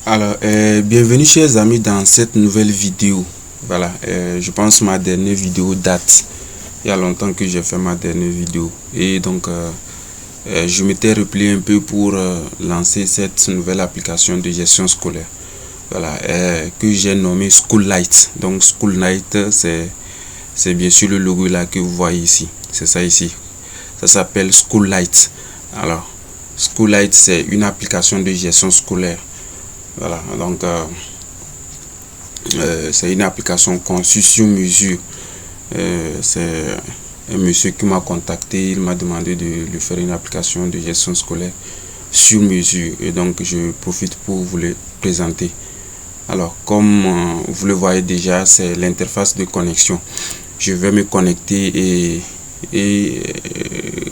Alors, bienvenue chers amis dans cette nouvelle vidéo. Voilà, je pense ma dernière vidéo date. Il y a longtemps que j'ai fait ma dernière vidéo. Et donc, je m'étais replié un peu pour lancer cette nouvelle application de gestion scolaire. Voilà, que j'ai nommé Schoollight. Donc, Schoollight, c'est bien sûr le logo là que vous voyez ici. C'est ça ici. Ça s'appelle Schoollight. Alors, Schoollight, c'est une application de gestion scolaire. Voilà, donc c'est une application conçue sur mesure. C'est un monsieur qui m'a contacté, il m'a demandé de lui faire une application de gestion scolaire sur mesure. Et donc je profite pour vous le présenter. Alors comme vous le voyez déjà, c'est l'interface de connexion. Je vais me connecter et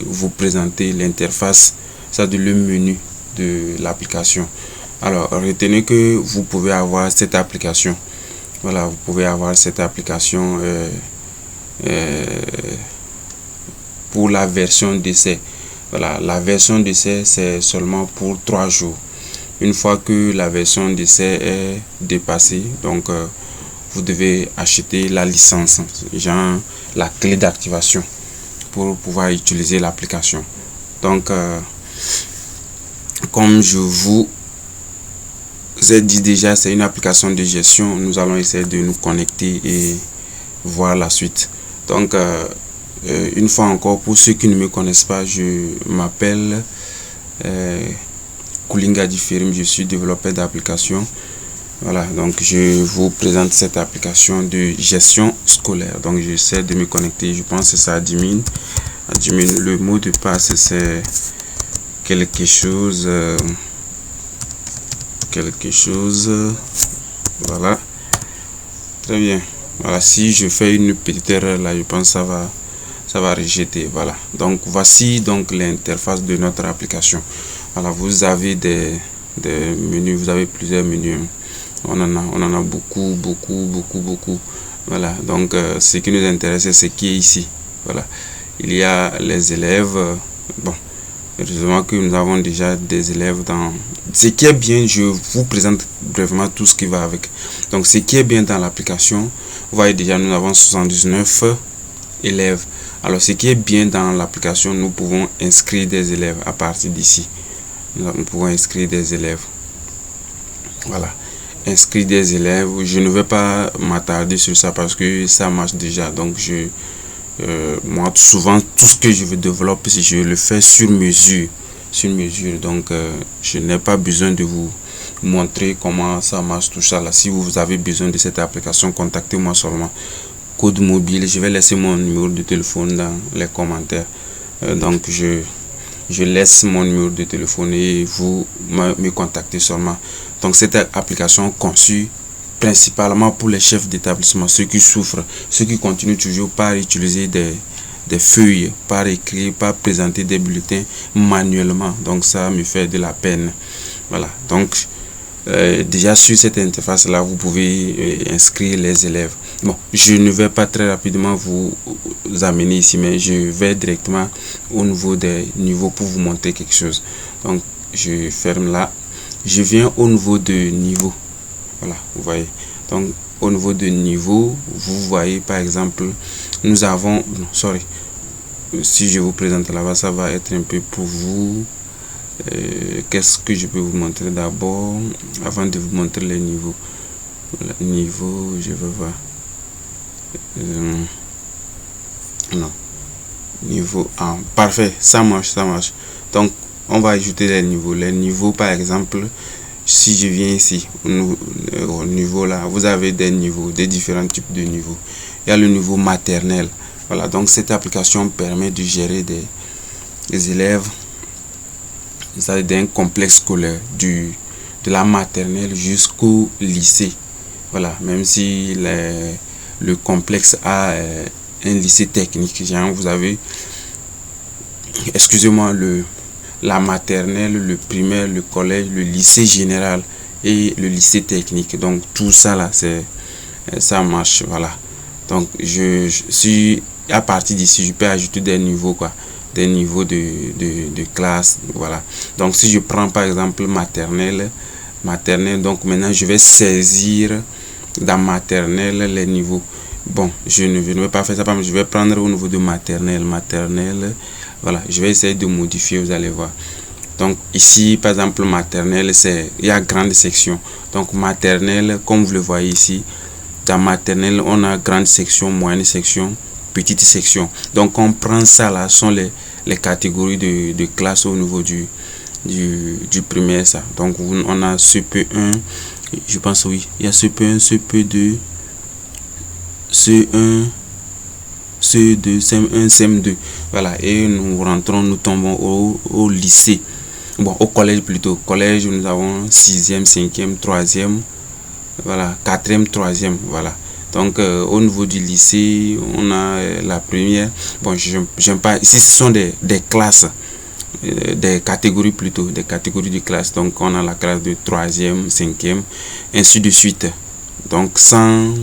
vous présenter l'interface, ça de le menu de l'application. Alors, retenez que vous pouvez avoir cette application. Voilà, vous pouvez avoir cette application pour la version d'essai. Voilà, la version d'essai, c'est seulement pour 3 jours. Une fois que la version d'essai est dépassée, donc vous devez acheter la licence, genre la clé d'activation pour pouvoir utiliser l'application. Donc, comme je vous ai dit déjà, c'est une application de gestion. Nous allons essayer de nous connecter et voir la suite. Donc une fois encore, pour ceux qui ne me connaissent pas, je m'appelle Koulinga Differim, je suis développeur d'application. Voilà, donc je vous présente cette application de gestion scolaire. Donc j'essaie de me connecter, je pense que c'est admin. Le mot de passe c'est quelque chose voilà, très bien. Voilà, si je fais une petite erreur là, je pense que ça va rejeter. Voilà, donc voici donc l'interface de notre application. Voilà, vous avez des menus, vous avez plusieurs menus. On en a beaucoup. Voilà, donc ce qui nous intéresse, c'est ce qui est ici. Voilà, il y a les élèves. Bon, heureusement que nous avons déjà des élèves dans... Ce qui est bien, je vous présente brièvement tout ce qui va avec. Donc, ce qui est bien dans l'application, vous voyez déjà, nous avons 79 élèves. Alors, ce qui est bien dans l'application, nous pouvons inscrire des élèves à partir d'ici. Nous pouvons inscrire des élèves. Voilà. Inscrire des élèves. Je ne vais pas m'attarder sur ça parce que ça marche déjà. Donc, moi souvent tout ce que je veux développer, si je le fais sur mesure, donc je n'ai pas besoin de vous montrer comment ça marche tout ça là. Si vous avez besoin de cette application, contactez-moi seulement. Code mobile, je vais laisser mon numéro de téléphone dans les commentaires. Donc je laisse mon numéro de téléphone et vous me contactez seulement. Donc cette application conçue principalement pour les chefs d'établissement, ceux qui souffrent, ceux qui continuent toujours par utiliser des feuilles, par écrire, par présenter des bulletins manuellement. Donc ça me fait de la peine. Voilà, donc déjà sur cette interface là, vous pouvez inscrire les élèves. Bon, je ne vais pas très rapidement vous amener ici, mais je vais directement au niveau des niveaux pour vous montrer quelque chose. Donc je ferme là, je viens au niveau de niveau. Voilà, vous voyez. Donc, au niveau de niveau, vous voyez par exemple, nous avons... Non, sorry. Si je vous présente là-bas, ça va être un peu pour vous. Qu'est-ce que je peux vous montrer d'abord avant de vous montrer les niveaux. Voilà, niveau, je vais voir. Non. Niveau 1. Parfait, ça marche. Donc, on va ajouter les niveaux. Les niveaux, par exemple... Si je viens ici au niveau là, vous avez des niveaux, des différents types de niveaux. Il y a le niveau maternel. Voilà, donc cette application permet de gérer des élèves d'un complexe scolaire de la maternelle jusqu'au lycée. Voilà, même si le complexe a un lycée technique, genre vous avez, excusez-moi, la maternelle, le primaire, le collège, le lycée général et le lycée technique. Donc tout ça là, ça marche. Voilà, donc je suis à partir d'ici, je peux ajouter des niveaux, quoi, des niveaux de classe. Voilà, donc si je prends par exemple maternelle, maternelle. Donc maintenant je vais saisir dans maternelle les niveaux. Bon, je ne vais pas faire ça, je vais prendre au niveau de maternelle, voilà, je vais essayer de modifier, vous allez voir. Donc ici par exemple maternelle, il y a grande section. Donc maternelle, comme vous le voyez ici, dans maternelle on a grande section, moyenne section, petite section. Donc on prend ça là, sont les catégories de classe au niveau du primaire ça. Donc on a CP1, je pense, oui, il y a CP1, CP2, C1, C2, CM1, CM2. Voilà, et nous tombons au lycée. Bon, au collège plutôt. Collège, nous avons 6e, 5e, 3e, voilà, 4e, 3e, voilà. Donc, au niveau du lycée, on a la première. Bon, j'aime pas. Ici, ce sont des classes, des catégories plutôt, des catégories de classe. Donc, on a la classe de 3e, 5e, ainsi de suite. Donc sans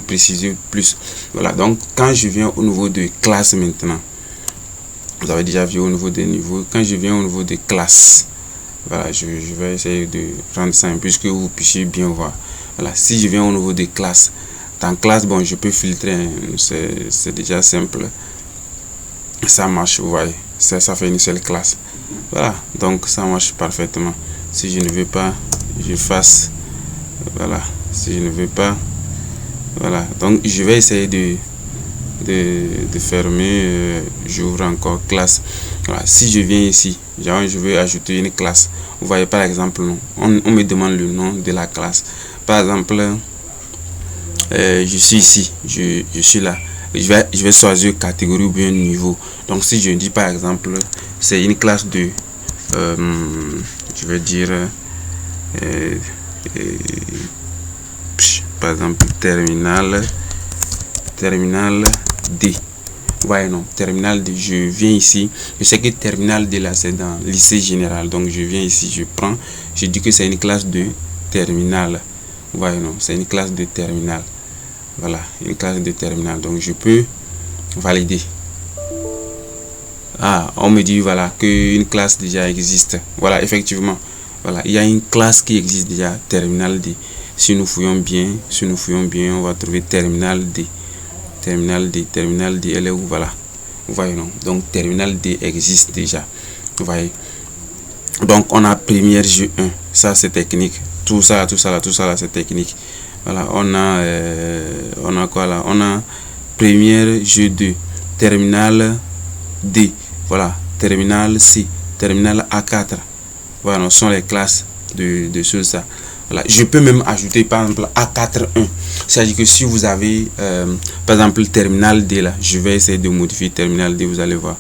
préciser plus. Voilà, donc quand je viens au niveau de classe maintenant, vous avez déjà vu au niveau des niveaux. Quand je viens au niveau de classe, voilà, je vais essayer de rendre ça puisque vous puissiez bien voir. Voilà, si je viens au niveau de classe, dans classe, bon, je peux filtrer, c'est déjà simple, ça marche, vous voyez, ça fait une seule classe. Voilà, donc ça marche parfaitement. Si je ne veux pas, je fasse, voilà. Si je ne veux pas, voilà, donc je vais essayer de fermer, j'ouvre encore classe. Voilà, si je viens ici, je veux ajouter une classe. Vous voyez par exemple, on me demande le nom de la classe. Par exemple, je suis ici, je suis là. Je vais choisir catégorie ou bien niveau. Donc si je dis par exemple, c'est une classe de, je vais dire, par exemple terminal D. Ouais, non, terminal D. Je viens ici, je sais que terminal D là c'est dans lycée général, donc je viens ici, je prends, je dis que c'est une classe de terminal. Ouais, non, c'est une classe de terminal. Voilà, une classe de terminal, donc je peux valider. Ah, on me dit voilà que une classe déjà existe. Voilà, effectivement, voilà, il y a une classe qui existe déjà, terminal D. Si nous fouillons bien, on va trouver terminal D. Terminal D, elle est où? Voilà. Vous voyez, non? Donc, terminal D existe déjà. Vous voyez. Donc, on a première G1. Ça, c'est technique. Tout ça, c'est technique. Voilà. On a quoi là? On a première G2. Terminal D. Voilà. Terminal C. Terminal A4. Voilà, ce sont les classes de ça. Voilà. Je peux même ajouter par exemple A41. C'est-à-dire que si vous avez par exemple le terminal D là, je vais essayer de modifier terminal D, vous allez voir.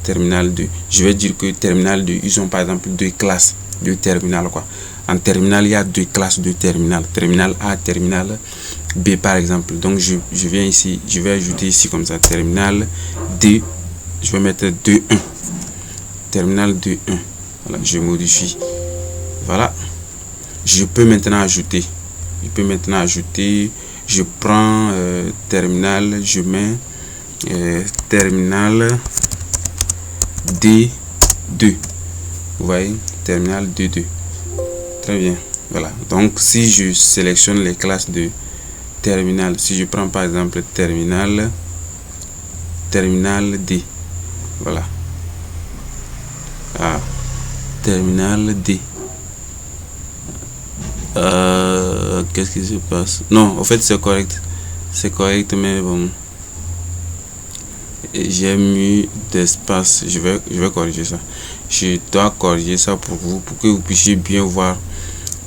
Terminal 2. Je vais dire que terminal 2, ils ont par exemple deux classes de terminal quoi. En terminal, il y a deux classes de terminal. Terminal A, terminal B par exemple. Donc je viens ici, je vais ajouter ici comme ça terminal D. Je vais mettre 2.1. Terminal 2.1. Voilà, je modifie. Voilà. Je peux maintenant ajouter. Je prends terminal, je mets terminal D2. Vous voyez, terminal D2. Très bien. Voilà. Donc, si je sélectionne les classes de terminal, si je prends par exemple terminal D. Voilà. Ah, terminal D. Qu'est-ce qui se passe? Non, en fait c'est correct, mais bon, j'ai mis d'espace. Je vais corriger ça. Je dois corriger ça pour vous, pour que vous puissiez bien voir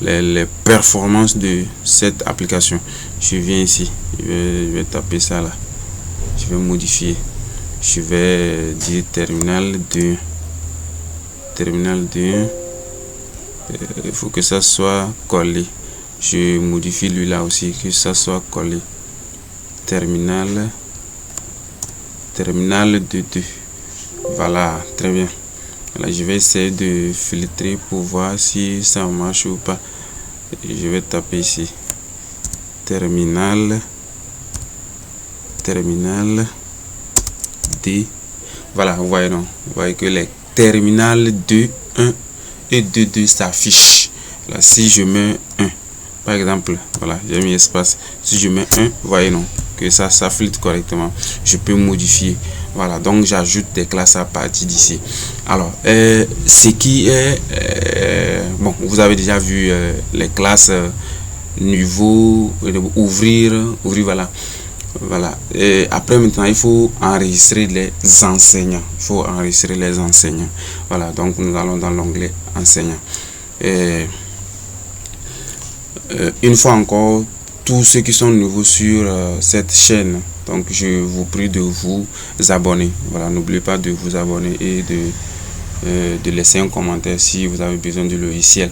les performances de cette application. Je viens ici, je vais taper ça là, je vais modifier, je vais dire terminal 2. Il faut que ça soit collé. Je modifie lui là aussi, que ça soit collé. Terminal 2. Voilà, très bien. Voilà, je vais essayer de filtrer pour voir si ça marche ou pas. Je vais taper ici terminal D. Voilà, vous voyez non, vous voyez que les terminal 2.1 et 2.2 s'affichent. Là, si je mets 1, par exemple, voilà, j'ai mis espace. Si je mets 1, voyez non, que ça filtre correctement. Je peux modifier. Voilà, donc j'ajoute des classes à partir d'ici. Alors, ce qui est bon, vous avez déjà vu les classes niveau ouvrir, voilà. Et après maintenant, il faut enregistrer les enseignants. Il faut enregistrer les enseignants. Voilà, donc nous allons dans l'onglet enseignants. Et une fois encore, tous ceux qui sont nouveaux sur cette chaîne, donc je vous prie de vous abonner. Voilà, n'oubliez pas de vous abonner et de laisser un commentaire si vous avez besoin du logiciel.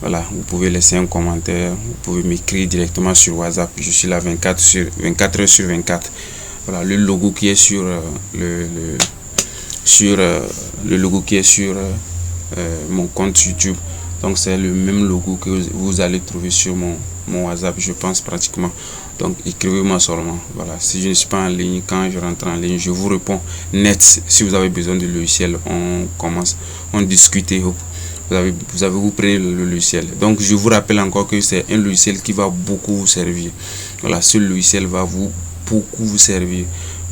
Voilà, vous pouvez laisser un commentaire, vous pouvez m'écrire directement sur WhatsApp. Je suis là 24 heures sur 24. Voilà, le logo qui est sur le logo qui est sur mon compte YouTube. Donc c'est le même logo que vous allez trouver sur mon WhatsApp, je pense pratiquement. Donc écrivez-moi seulement. Voilà, si je ne suis pas en ligne, quand je rentre en ligne, je vous réponds net. Si vous avez besoin du logiciel, on discute. Vous prenez le logiciel. Donc je vous rappelle encore que c'est un logiciel qui va beaucoup vous servir. Voilà, ce logiciel va beaucoup vous servir.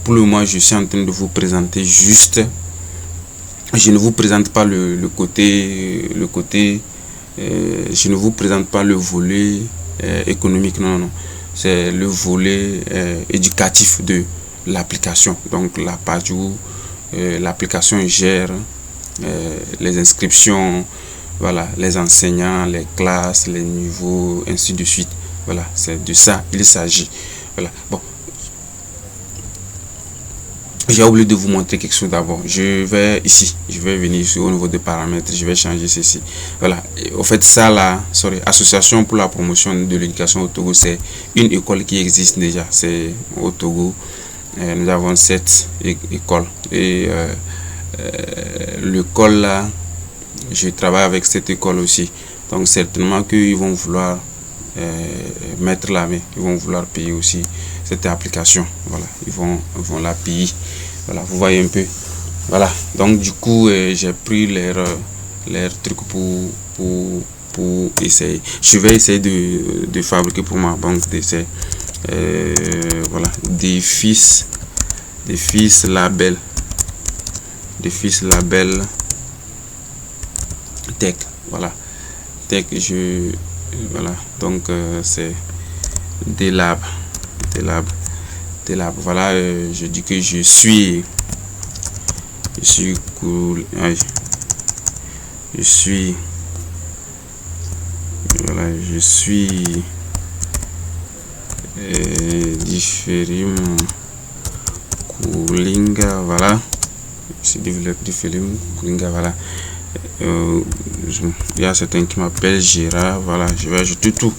Pour le moment, je suis en train de vous présenter juste. Je ne vous présente pas le côté. Je ne vous présente pas le volet économique, non. C'est le volet éducatif de l'application. Donc la page où l'application gère les inscriptions, voilà, les enseignants, les classes, les niveaux, ainsi de suite. Voilà, c'est de ça il s'agit. Voilà. Bon, j'ai oublié de vous montrer quelque chose d'abord. Je vais venir ici au niveau des paramètres, je vais changer ceci. Voilà, au fait ça là, Association pour la promotion de l'éducation au Togo, c'est une école qui existe déjà. C'est au Togo, nous avons 7 écoles et l'école là, je travaille avec cette école aussi. Donc certainement qu'ils vont vouloir mettre la main, ils vont vouloir payer aussi cette application. Voilà, ils vont la payer. Voilà, vous voyez un peu. Voilà, donc du coup j'ai pris leur truc pour essayer. Je vais essayer de fabriquer pour ma banque d'essai. Voilà, des fils label tech. Voilà, tech. Voilà, donc c'est des labs. Voilà, je dis que je suis cool. Voilà, je suis différim Kulinga. Voilà, je suis différim Kulinga. Voilà, il y a certains qui m'appellent Gérard. Voilà, je vais ajouter tout.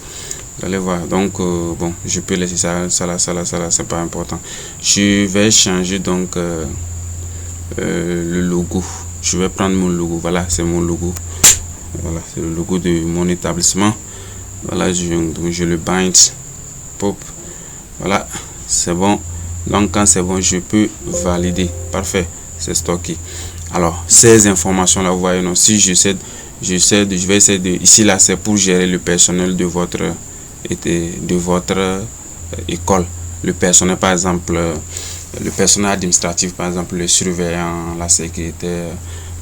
Vous allez voir. Donc bon, je peux laisser ça c'est pas important. Je vais changer donc le logo. Je vais prendre mon logo. Voilà, c'est mon logo. Voilà, c'est le logo de mon établissement. Voilà, je le bind, pop. Voilà, c'est bon. Donc quand c'est bon, je peux valider. Parfait, c'est stocké. Alors ces informations là, vous voyez, non, si je vais essayer de, ici là, c'est pour gérer le personnel de votre école. Le personnel, par exemple, le personnel administratif, par exemple, le surveillant, la secrétaire,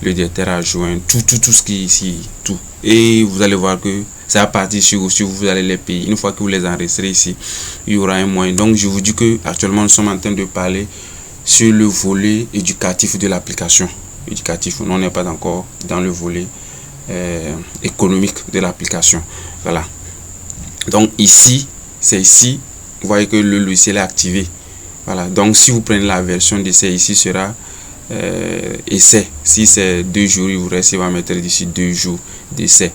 le directeur adjoint, tout ce qui est ici, tout. Et vous allez voir que c'est à partir sur vous allez les payer. Une fois que vous les enregistrez ici, il y aura un moyen. Donc je vous dis que actuellement nous sommes en train de parler sur le volet éducatif de l'application. Éducatif, on n'est pas encore dans le volet économique de l'application. Voilà. Donc ici, c'est ici, vous voyez que le logiciel est activé. Voilà, donc si vous prenez la version d'essai, ici sera essai. Si c'est 2 jours, il vous reste, il va mettre d'ici 2 jours d'essai.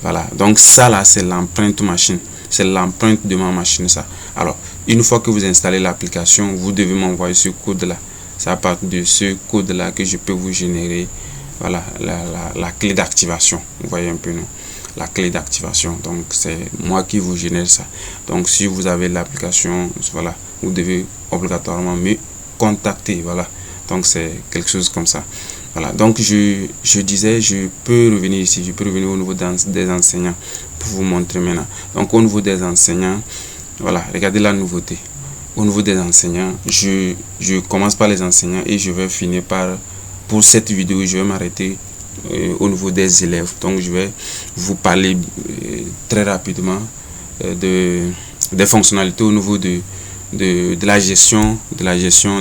Voilà, donc ça là, c'est l'empreinte machine. C'est l'empreinte de ma machine, ça. Alors, une fois que vous installez l'application, vous devez m'envoyer ce code là. C'est à partir de ce code là que je peux vous générer, voilà, la clé d'activation. Vous voyez un peu, non? La clé d'activation. Donc c'est moi qui vous génère ça. Donc si vous avez l'application, voilà, vous devez obligatoirement me contacter. Voilà, donc c'est quelque chose comme ça. Voilà, donc je disais, je peux revenir ici, je peux revenir au niveau des enseignants pour vous montrer maintenant. Donc au niveau des enseignants, voilà, regardez la nouveauté. Au niveau des enseignants, je commence par les enseignants et je vais finir par, pour cette vidéo, je vais m'arrêter au niveau des élèves. Donc je vais vous parler très rapidement des fonctionnalités au niveau de la gestion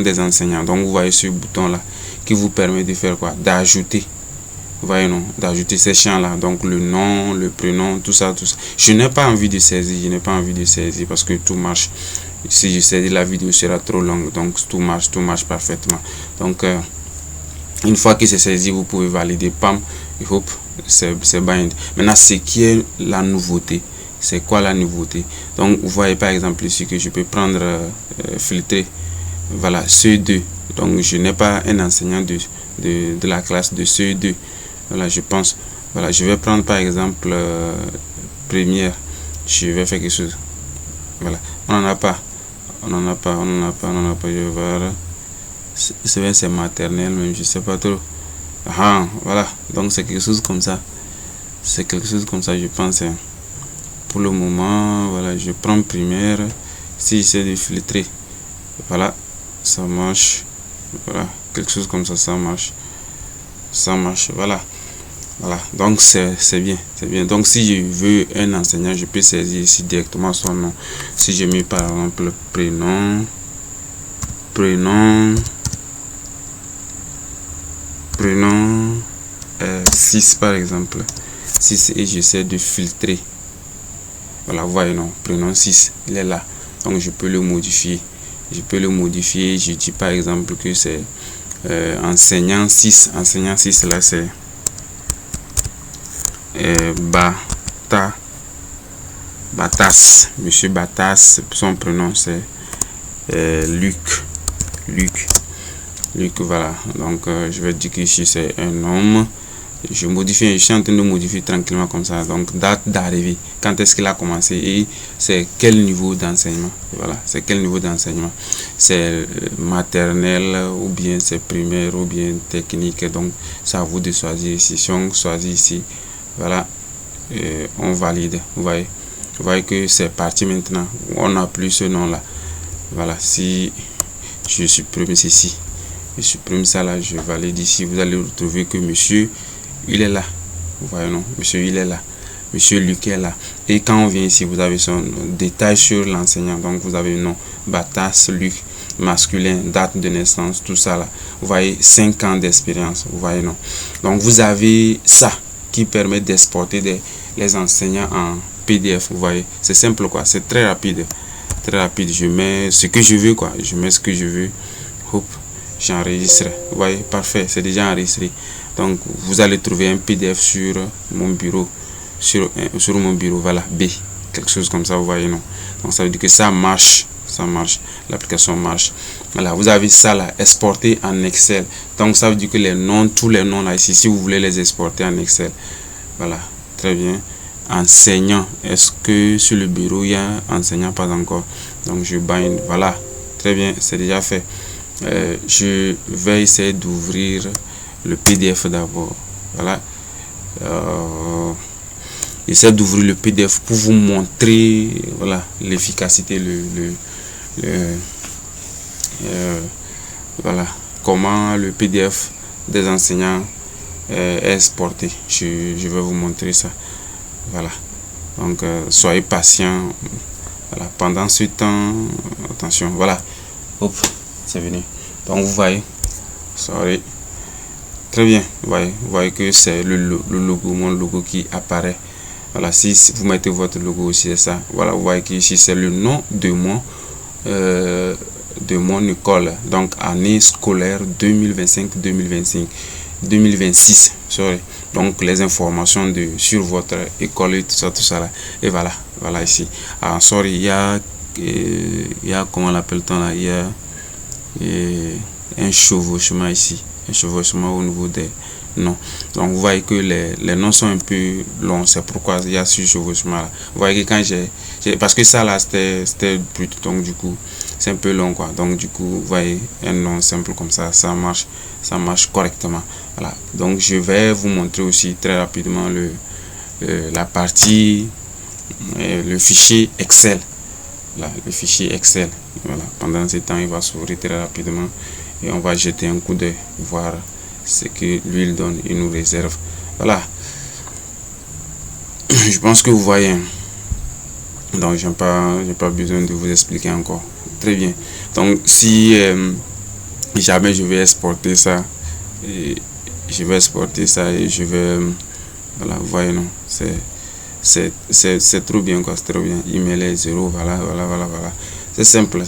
des enseignants. Donc vous voyez ce bouton là qui vous permet de faire quoi? D'ajouter, vous voyez, non, d'ajouter ces champs là, donc le nom, le prénom, tout ça. Je n'ai pas envie de saisir, parce que tout marche. Si je saisis, la vidéo sera trop longue, donc tout marche parfaitement. Donc une fois que c'est saisi, vous pouvez valider, pam, et hop, c'est bind. Maintenant, ce qui est la nouveauté, c'est quoi la nouveauté? Donc vous voyez par exemple ici que je peux prendre filtrer, voilà, CE2. Donc je n'ai pas un enseignant de la classe de CE2. Voilà, je pense, voilà, je vais prendre par exemple première. Je vais faire quelque chose. Voilà, on n'en a pas. Je vais voir. C'est maternel, même je sais pas trop. Ah, voilà, donc c'est quelque chose comme ça. Je pense. Pour le moment, voilà, je prends première. Si j'essaie de filtrer, voilà, ça marche. Voilà, quelque chose comme ça, ça marche. Voilà. Donc c'est bien. Donc si je veux un enseignant, je peux saisir ici directement son nom. Si je mets par exemple prénom 6 par exemple, 6, et j'essaie de filtrer. Voilà, vous voyez, non, prénom 6, il est là. Donc je peux le modifier. Je dis par exemple que c'est enseignant 6. Enseignant 6 là, c'est Batas. Monsieur Batas, son prénom c'est Luc, voilà. Donc je vais dire que ici c'est un homme. Je suis en train de modifier tranquillement comme ça. Donc date d'arrivée, quand est-ce qu'il a commencé et c'est quel niveau d'enseignement. Voilà, c'est quel niveau d'enseignement. C'est maternel ou bien c'est primaire ou bien technique. Donc c'est à vous de choisir ici. Si on choisit ici, voilà, on valide. Vous voyez que c'est parti maintenant. On n'a plus ce nom là. Voilà, si je supprime ceci, je supprime ça là, je valide ici, vous allez retrouver que monsieur il est là. Vous voyez, non, monsieur il est là, monsieur Luc est là. Et quand on vient ici, vous avez son détail sur l'enseignant. Donc vous avez nom Batas Luc, masculin, date de naissance, tout ça là. Vous voyez, 5 ans d'expérience. Vous voyez, non. Donc vous avez ça qui permet d'exporter les enseignants en PDF. Vous voyez, c'est simple quoi, c'est très rapide. Je mets ce que je veux quoi, hop, j'enregistre. Vous voyez, parfait, c'est déjà enregistré. Donc vous allez trouver un PDF sur mon bureau, sur mon bureau, voilà, B, quelque chose comme ça, vous voyez, non. Donc ça veut dire que ça marche, l'application marche. Voilà, vous avez ça là, exporté en Excel. Donc ça veut dire que tous les noms là ici, si vous voulez les exporter en Excel, voilà, très bien. Enseignant, est-ce que sur le bureau il y a enseignant? Pas encore. Donc je bind, voilà, très bien, c'est déjà fait. Je vais essayer d'ouvrir le PDF d'abord. Voilà, j'essaie d'ouvrir le PDF pour vous montrer, voilà, l'efficacité, voilà, comment le PDF des enseignants est exporté. Je vais vous montrer ça. Voilà, donc soyez patient. Voilà, pendant ce temps, attention, voilà, hop, c'est venu. Donc vous voyez, sorry, très bien, vous voyez que c'est le logo, mon logo qui apparaît. Voilà, si vous mettez votre logo aussi, c'est ça. Voilà, vous voyez que ici c'est le nom de mon école, donc année scolaire 2026, sorry. Donc les informations sur votre école et tout ça là. Et voilà ici. Ah, sorry, il y a comment on l'appelle-t-on là, il y a un chevauchement ici, au niveau des noms. Donc vous voyez que les noms sont un peu longs, c'est pourquoi il y a ce chevauchement là. Vous voyez que quand parce que ça là c'était brut, donc du coup c'est un peu long quoi. Donc du coup vous voyez un nom simple comme ça, ça marche correctement. Voilà, donc je vais vous montrer aussi très rapidement la partie, le fichier Excel. Là, le fichier Excel. Voilà, pendant ce temps, il va s'ouvrir très rapidement et on va jeter un coup d'œil, voir ce que lui il donne, il nous réserve. Voilà, je pense que vous voyez. Donc, j'ai pas besoin de vous expliquer encore. Très bien. Donc, si jamais je vais exporter ça, et je vais exporter ça et je vais, voilà, vous voyez, non, c'est trop bien, quoi, c'est trop bien. Email est 0, voilà. C'est simple.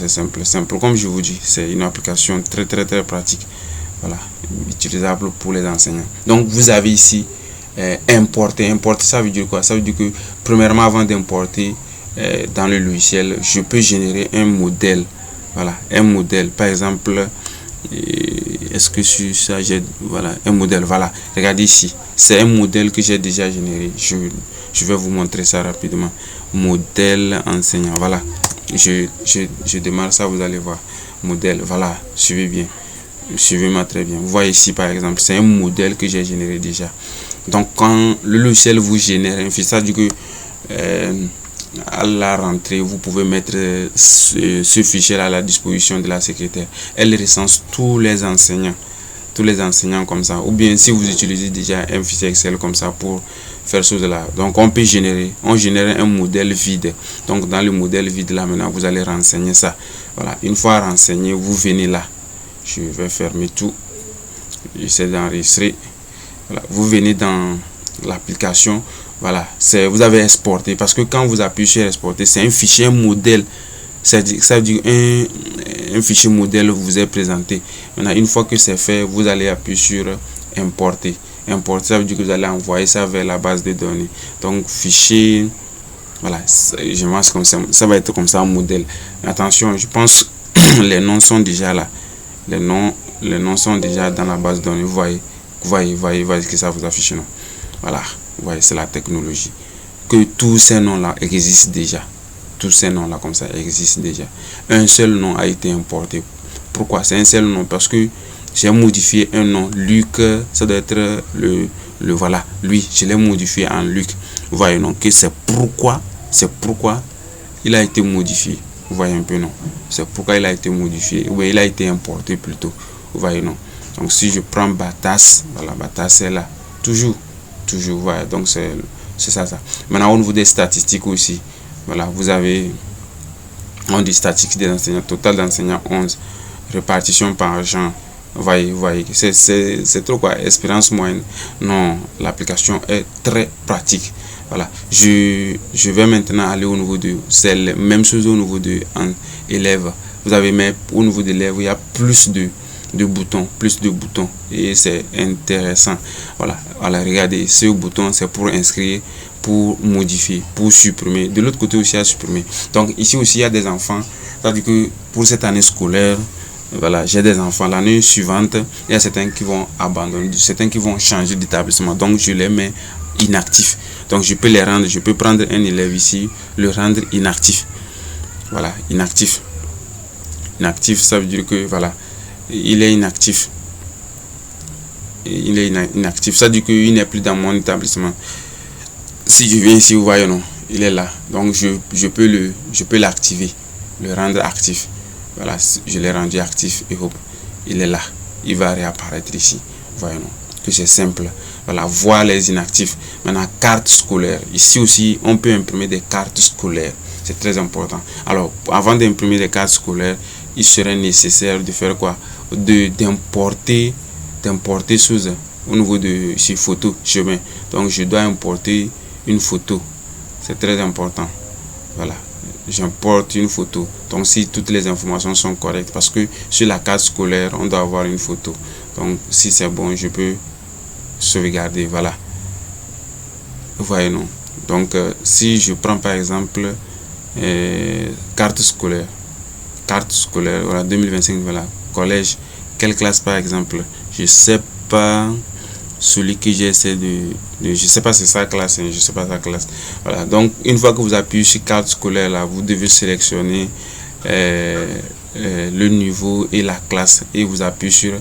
Comme je vous dis, c'est une application très pratique. Voilà, utilisable pour les enseignants. Donc, vous avez ici importer, ça veut dire quoi? Ça veut dire que premièrement, avant d'importer dans le logiciel, je peux générer un modèle. Voilà, un modèle. Par exemple, est-ce que sur ça j'ai, voilà, un modèle. Voilà, regardez ici, c'est un modèle que j'ai déjà généré. Je vais vous montrer ça rapidement. Modèle enseignant. Voilà, je démarre ça, vous allez voir. Modèle, voilà, suivez bien. Suivez-moi très bien. Vous voyez ici, par exemple, c'est un modèle que j'ai généré déjà. Donc, quand le logiciel vous génère un fichier, ça veut dire que à la rentrée, vous pouvez mettre ce fichier à la disposition de la secrétaire. Elle recense tous les enseignants comme ça. Ou bien, si vous utilisez déjà un fichier Excel comme ça pour faire chose là. Donc, on génère un modèle vide. Donc, dans le modèle vide là, maintenant, vous allez renseigner ça. Voilà. Une fois renseigné, vous venez là. Je vais fermer tout. J'essaie d'enregistrer. Voilà. Vous venez dans l'application. Voilà. Vous avez exporté. Parce que quand vous appuyez sur exporter, c'est un fichier modèle. Ça veut dire un fichier modèle vous est présenté. Maintenant, une fois que c'est fait, vous allez appuyer sur importer. Importer, ça veut dire que vous allez envoyer ça vers la base de données. Donc, fichier. Voilà. Je pense comme ça va être comme ça un modèle. Attention, je pense les noms sont déjà là. Les noms sont déjà dans la base de données. Vous voyez que ça vous affiche, non? Voilà, vous voyez, c'est la technologie. Que tous ces noms-là existent déjà. Tous ces noms-là, comme ça, existent déjà. Un seul nom a été importé. Pourquoi? C'est un seul nom. Parce que j'ai modifié un nom. Luc, ça doit être le voilà. Lui, je l'ai modifié en Luc. Vous voyez, non? Que c'est pourquoi il a été modifié. Vous voyez un peu, non? C'est pourquoi il a été modifié. Oui, il a été importé plutôt. Vous voyez, non? Donc, si je prends Batas, voilà, Batas est là. Toujours. Voilà. Donc, c'est ça. Maintenant, au niveau des statistiques aussi, voilà, vous avez, on dit statistiques des enseignants, total d'enseignants 11, répartition par genre. Vous voyez, c'est trop quoi, espérance moyenne. Non, l'application est très pratique. Voilà, je vais maintenant aller au niveau de celle, même chose au niveau de élèves. Vous avez même au niveau de l'élève, il y a plus de boutons, et c'est intéressant. Voilà, regardez, ce bouton c'est pour inscrire, pour modifier, pour supprimer. De l'autre côté aussi, à supprimer. Donc ici aussi, il y a des enfants. C'est-à-dire que pour cette année scolaire, voilà, j'ai des enfants. L'année suivante, il y a certains qui vont abandonner, certains qui vont changer d'établissement. Donc je les mets inactifs. Donc je peux les rendre, je peux prendre un élève ici, le rendre inactif. Voilà, inactif. Inactif, ça veut dire que voilà, il est inactif. Inactif, ça veut dire qu'il n'est plus dans mon établissement. Si je viens ici, vous voyez, non, il est là. Donc je peux l'activer, le rendre actif. Voilà, je l'ai rendu actif et hop, il est là. Il va réapparaître ici. Voyons, que c'est simple. Voilà, voir les inactifs. Maintenant, carte scolaire. Ici aussi, on peut imprimer des cartes scolaires. C'est très important. Alors, avant d'imprimer des cartes scolaires, il serait nécessaire de faire quoi? D'importer choses au niveau de ces photos chemin. Donc, je dois importer une photo. C'est très important. Voilà. J'importe une photo. Donc, si toutes les informations sont correctes, parce que sur la carte scolaire, on doit avoir une photo. Donc, si c'est bon, je peux sauvegarder. Voilà. Vous voyez, non? Donc, si je prends par exemple carte scolaire, voilà, 2025, voilà, collège, quelle classe par exemple? Je sais pas. Celui que j'essaie je sais pas, c'est sa classe, hein, je sais pas sa classe. Voilà, donc une fois que vous appuyez sur carte scolaire là, vous devez sélectionner le niveau et la classe et vous appuyez sur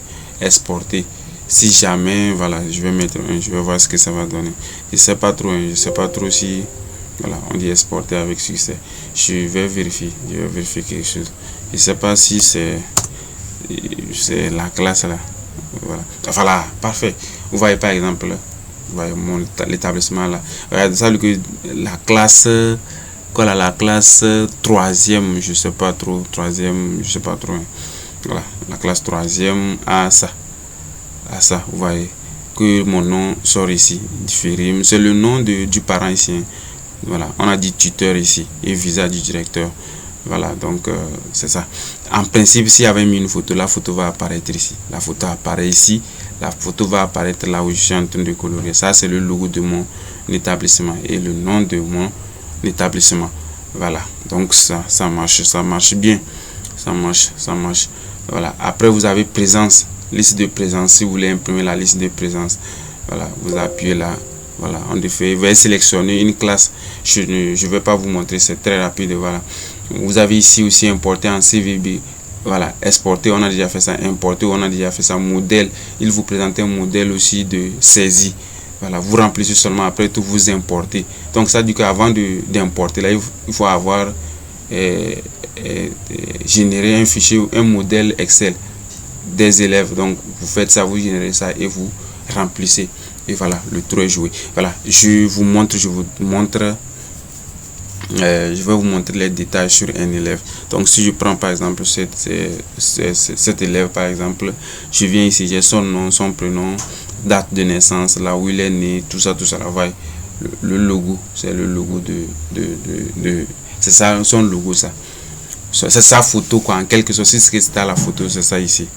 exporter. si jamais, voilà, je vais mettre un, je vais voir ce que ça va donner. Je sais pas trop, je sais pas trop si, voilà, on dit exporter avec succès. Je vais vérifier quelque chose. Je sais pas si c'est la classe là. Voilà. Voilà, parfait. Vous voyez par exemple, vous voyez l'établissement là. Regardez ça, la classe, quoi, la classe troisième, je sais pas trop, troisième, je sais pas trop. Voilà, la classe troisième à ça, vous voyez que mon nom sort ici, Différim, c'est le nom du parent ici. Voilà, on a dit tuteur ici et visa du directeur. Voilà, donc c'est ça. En principe, s'il y avait mis une photo, la photo va apparaître ici. La photo apparaît ici. La photo va apparaître là où je suis en train de colorer. Ça, c'est le logo de mon établissement et le nom de mon établissement. Voilà, donc ça marche bien. Ça marche. Voilà, après vous avez présence, liste de présence. Si vous voulez imprimer la liste de présence, voilà, vous appuyez là. Voilà, on va sélectionner une classe. Je ne vais pas vous montrer, c'est très rapide. Voilà, vous avez ici aussi importer en CVB. Voilà, exporter, on a déjà fait ça. Importer, on a déjà fait ça. Modèle, il vous présente un modèle aussi de saisie. Voilà, vous remplissez seulement, après tout vous importez. Donc ça dit qu'avant d'importer, là il faut avoir générer un fichier, un modèle Excel des élèves. Donc vous faites ça, vous générez ça et vous remplissez. Et voilà, le tour est joué. Voilà, je vais vous montrer les détails sur un élève. Donc si je prends par exemple cet élève, par exemple, je viens ici, j'ai son nom, son prénom, date de naissance, là où il est né, tout ça là, voyez, le logo, c'est le logo c'est ça, son logo, ça c'est sa photo, quoi, en quelque sorte. Si c'est à la photo, c'est ça ici.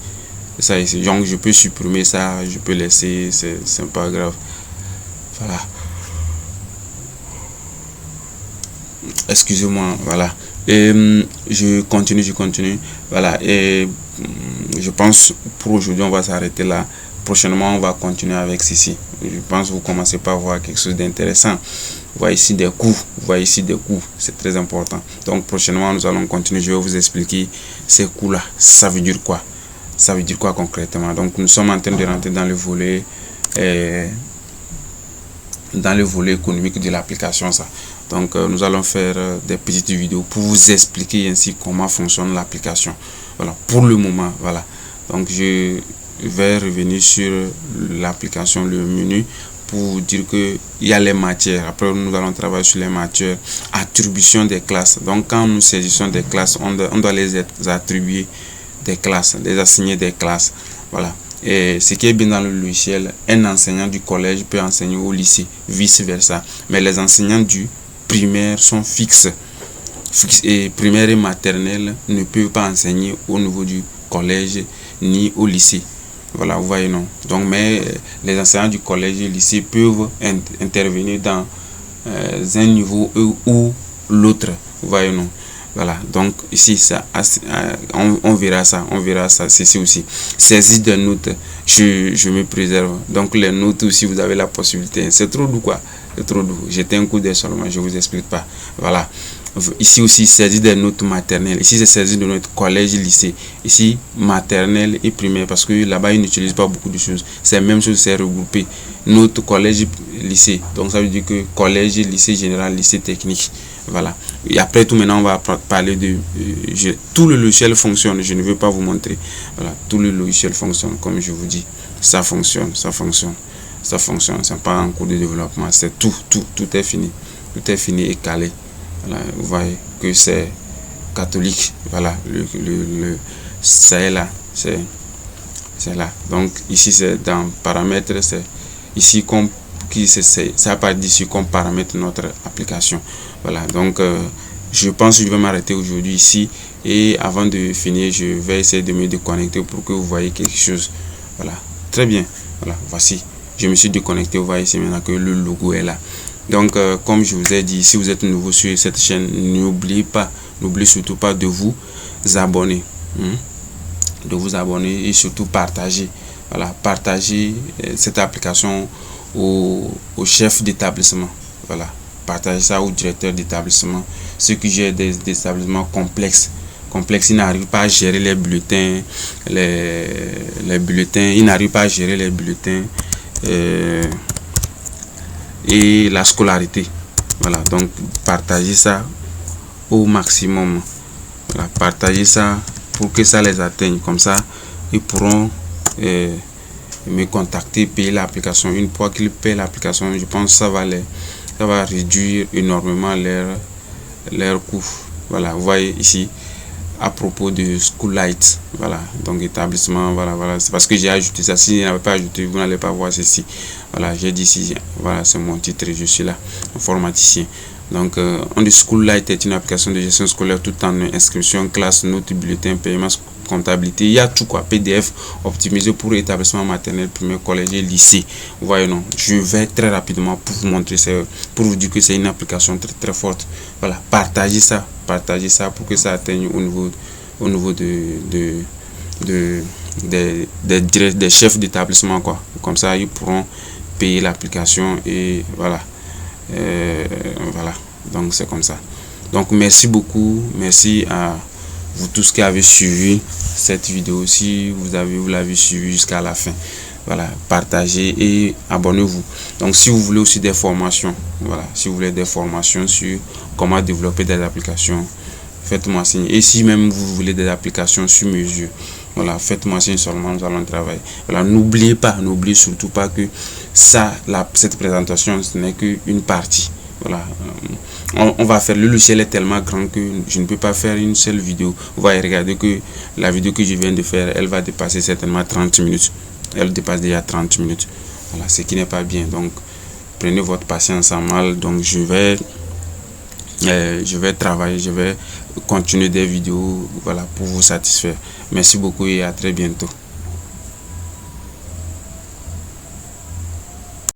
Ça ici, donc je peux supprimer ça, je peux laisser, c'est pas grave. Voilà, excusez-moi. Voilà, et je continue. Voilà, et je pense pour aujourd'hui on va s'arrêter là. Prochainement on va continuer avec ceci. Je pense que vous commencez par voir quelque chose d'intéressant. Vous voyez ici des coûts, c'est très important. Donc prochainement nous allons continuer, je vais vous expliquer ces coûts là, ça veut dire quoi, concrètement. Donc nous sommes en train de rentrer dans le volet économique de l'application, ça. Donc nous allons faire des petites vidéos pour vous expliquer ainsi comment fonctionne l'application. Voilà, pour le moment. Voilà, donc je vais revenir sur l'application, le menu, pour vous dire que il y a les matières. Après nous allons travailler sur les matières, attribution des classes. Donc quand nous saisissons des classes, on doit les attribuer des classes, les assigner des classes. Voilà, et ce qui est bien dans le logiciel, un enseignant du collège peut enseigner au lycée, vice versa, mais les enseignants du primaire sont fixes, et primaire et maternelle ne peuvent pas enseigner au niveau du collège ni au lycée. Voilà, vous voyez, non. Donc mais les enseignants du collège et lycée peuvent intervenir dans un niveau ou l'autre, vous voyez, non. Voilà, donc ici ça, on verra ça, ceci aussi. Saisie de notes, je me préserve. Donc les notes aussi, vous avez la possibilité. C'est trop doux, quoi, c'est trop doux. J'étais un coup d'œil seulement, je vous explique pas. Voilà, ici aussi saisie des notes maternelles. Ici c'est saisie de notes collège, lycée. Ici maternelle et primaire, parce que là-bas ils n'utilisent pas beaucoup de choses. C'est la même chose, c'est regroupé. Notes collège, lycée. Donc ça veut dire que collège, lycée général, lycée technique. Voilà, et après tout, maintenant on va parler de tout le logiciel fonctionne. Je ne veux pas vous montrer. Voilà, tout le logiciel fonctionne, comme je vous dis, ça fonctionne. C'est pas un cours de développement, c'est tout est fini, et calé. Voilà, vous voyez que c'est catholique. Voilà, ça est là, c'est là. Donc ici c'est dans paramètres, c'est ici comme ça part d'ici comme paramètre notre application. Voilà, donc je pense que je vais m'arrêter aujourd'hui ici, et avant de finir je vais essayer de me déconnecter pour que vous voyez quelque chose. Voilà, très bien. Voilà, voici, je me suis déconnecté. Vous voyez ici maintenant que le logo est là. Donc comme je vous ai dit, si vous êtes nouveau sur cette chaîne, n'oubliez surtout pas de vous abonner, et surtout partager. Voilà, partager cette application au chef d'établissement. Voilà, partager ça au directeur d'établissement, ceux qui gèrent des établissements complexes complexe. Il n'arrive pas à gérer les bulletins, il n'arrive pas à gérer les bulletins et la scolarité. Voilà, donc partagez ça au maximum. Voilà, partagez ça pour que ça les atteigne. Comme ça, ils pourront me contacter, payer l'application. Une fois qu'ils paient l'application, je pense que ça va réduire énormément leur coût. Voilà, vous voyez ici à propos de Schoollight, voilà, donc établissement, voilà, c'est parce que j'ai ajouté ça. Si je n'avais pas ajouté, vous n'allez pas voir ceci. Voilà, j'ai dit ici, voilà, c'est mon titre, je suis là, informaticien. Donc, on dit Schoollight est une application de gestion scolaire tout en inscription, classe, notes, bulletin, paiement, comptabilité. Il y a tout quoi, PDF optimisé pour établissement maternel, primaire, collège et lycée. Vous voyez, non, je vais très rapidement pour vous montrer, pour vous dire que c'est une application très très forte. Voilà, partagez ça pour que ça atteigne au niveau des chefs d'établissement quoi. Comme ça, ils pourront payer l'application et voilà. Voilà, donc c'est comme ça. Donc merci beaucoup, merci à vous tous qui avez suivi cette vidéo. Si vous l'avez suivi jusqu'à la fin, voilà, partagez et abonnez-vous. Donc si vous voulez aussi des formations, voilà, si vous voulez des formations sur comment développer des applications, faites-moi signe. Et si même vous voulez des applications sur mesure, voilà, faites-moi signe seulement, nous allons travailler. Voilà, n'oubliez surtout pas que cette présentation, ce n'est qu'une partie. Voilà, on va faire, le logiciel est tellement grand que je ne peux pas faire une seule vidéo. Vous voyez, regardez que la vidéo que je viens de faire, elle va dépasser certainement 30 minutes. Elle dépasse déjà 30 minutes. Voilà, ce qui n'est pas bien. Donc, prenez votre patience en mal. Donc, je vais travailler, je vais continuer des vidéos, voilà, pour vous satisfaire. Merci beaucoup et à très bientôt.